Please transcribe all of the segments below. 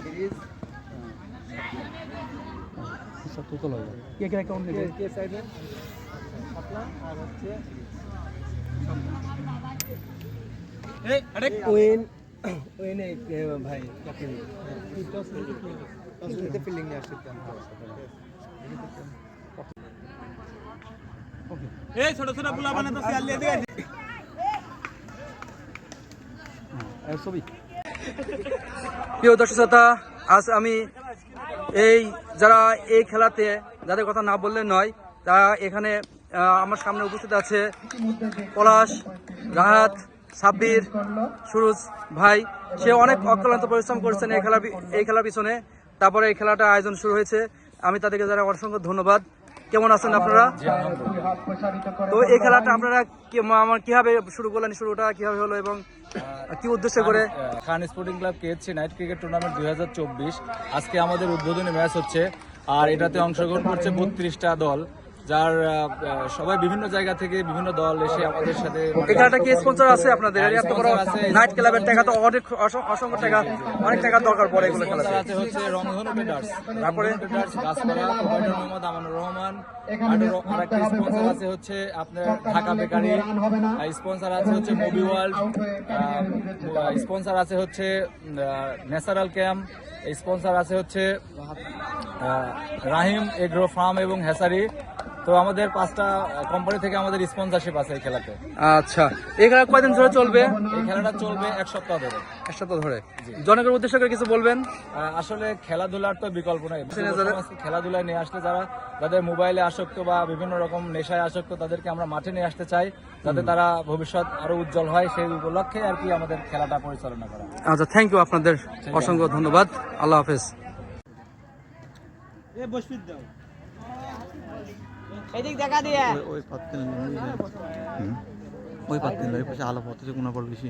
Bridge সব total হবে কে কে account নেবে কে চাইবেন শাপলা আর হচ্ছে এই আরে ওয়েন ওয়েন এই ভাই ক্যাপ্টেন টসে ফিল্ডিং নিয়ে আসছে ওকে এই ছোট ছোট বুলা বানা তো সিয়াল দিয়ে দিয়েছে হ্যাঁ ছবি প্রিয় দর্শক শ্রোতা, আজ আমি এই যারা এই খেলাতে যাদের কথা না বললে নয়, তারা এখানে আমার সামনে উপস্থিত আছে পলাশ, রাহাত, সাব্বির, সুরজ ভাই। সে অনেক অক্লান্ত পরিশ্রম করেছেন এই খেলার পিছনে, তারপরে এই খেলাটা আয়োজন শুরু হয়েছে। আমি তাদেরকে জানাই অসংখ্য ধন্যবাদ। কেমন আছেন আপনারা? তো এই খেলাটা আপনারা কিভাবে শুরু করলেন, শুরুটা কিভাবে হলো এবং কি উদ্দেশ্য করে? Khan sporting club KSC night cricket tournament 2024 আজকে আমাদের উদ্বোধনী ম্যাচ হচ্ছে। আর এটাতে অংশগ্রহণ করছে 32টা দল, যার সবাই বিভিন্ন জায়গা থেকে বিভিন্ন দল এসে আমাদের সাথে। এই খেলাটা কি স্পন্সর আছে আপনাদের? এত বড় নাইট ক্লাবের টাকা তো অনেক অসংখ্য টাকা, অনেক টাকার দরকার পড়ে এগুলো খেলাতে। আছে হচ্ছে রংধনু ট্রেডার্স, তারপরে গাছপাড়া, প্রোভাইডার মোহাম্মদ আমানুর রহমান। আরেকটা স্পন্সর আছে হচ্ছে আপনার ঢাকা বেকারি, স্পন্সর আছে হচ্ছে মুভি ওয়ার্ল্ড, স্পন্সর আছে হচ্ছে ন্যাচারাল ক্যাম্প, স্পন্সর আছে হচ্ছে রাহিম এগ্রো ফার্ম এবং হ্যাসারি। তো আমাদের 5টা কোম্পানি থেকে আমাদের স্পন্সরশিপ আছে এই খেলাতে। আচ্ছা, এই খেলা কয়দিন ধরে চলবে? এই খেলাটা চলবে 1 সপ্তাহ ধরে। 1 সপ্তাহ ধরে। জনগণের উদ্দেশ্য করে কিছু বলবেন? আসলে খেলাধুলার তো বিকল্প নাই। খেলাধুলায় নিয়ে আসলে যাদের মোবাইলে আসক্ত বা বিভিন্ন রকম নেশায় আসক্ত, তাদেরকে আমরা মাঠে নিয়ে আসতে চাই, যাতে তারা ভবিষ্যৎ আরো উজ্জ্বল হয়, সেই উপলক্ষে আর কি আমাদের খেলাটা পরিচালনা করা। আচ্ছা, থ্যাংক ইউ, আপনাদের অসংখ্য ধন্যবাদ। আল্লাহ হাফেজ। এদিক দেখা দিয়ে ওই পাত্তেন ওই পাত্তেন ওই পাশে আলো পথে কোনো পড় বেশি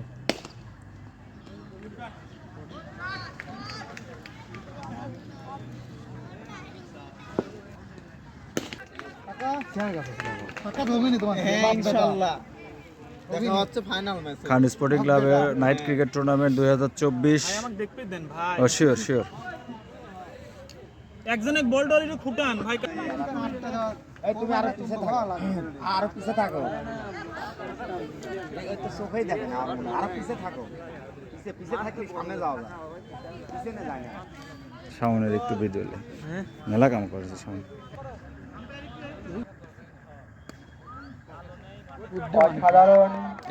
খান স্পোর্টিং ক্লাবের night cricket tournament 2024। Sure sure. একজনে বল ডলি ফুটান ভাই। তুমি আরো পিছে থাকো, আরো পিছে থাকো, এই তো চোখেই দেখে না, আরো পিছে থাকো, পিছে পিছে থাকলে সামনে যাও না, পিছনে যায় না। সামনের একটু ভিডিও মেলা কাম করেছে সামনে।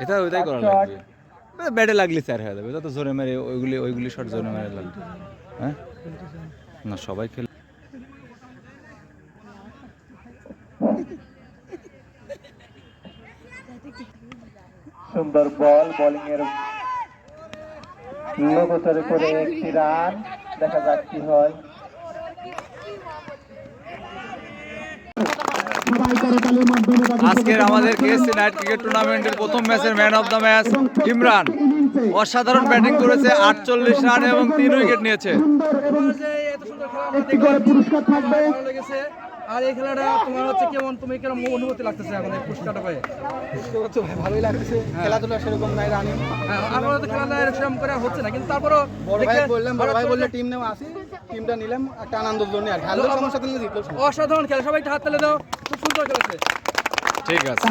এটা ওইটাই করা লাগবে, ব্যাটে লাগলে 4 হয়ে যাবে। এটা তো জোরে মেরে ওইগুলি শট জোরে মেরে লাগবে। হ্যাঁ না, সবাই খেলে সুন্দর বল, বোলিং এর লঘুতর করে একটি রান। দেখা যাক কি হয়। আজকের আমাদের কেএসসি নাইট ক্রিকেট টুর্নামেন্টের প্রথম ম্যাচের man of the match Imran. অসাধারণ ব্যাটিং করেছে, 48 রান এবং 3 উইকেট নিয়েছে। আর এই খেলাটা তোমার হচ্ছে কেমন, তুমি কেমন অনুভূতি লাগতেছে এখন এই পুরস্কারটা পেয়ে? তো ভালোই লাগছে, খেলাধুলা সেরকম নাই, রানি আমরা তো খেলাধুলা এরকম করে হচ্ছে না, কিন্তু তারপরও বড় ভাই বললে টিম নেওয়া আসি, টিমটা নিলাম একটা আনন্দের জন্য। আর খেলাধুলা সমস্যা দিলে জিতলো। অসাধারণ খেলা, সবাই একটু হাত তালে দাও, খুব সুন্দর খেলেছে। ঠিক আছে।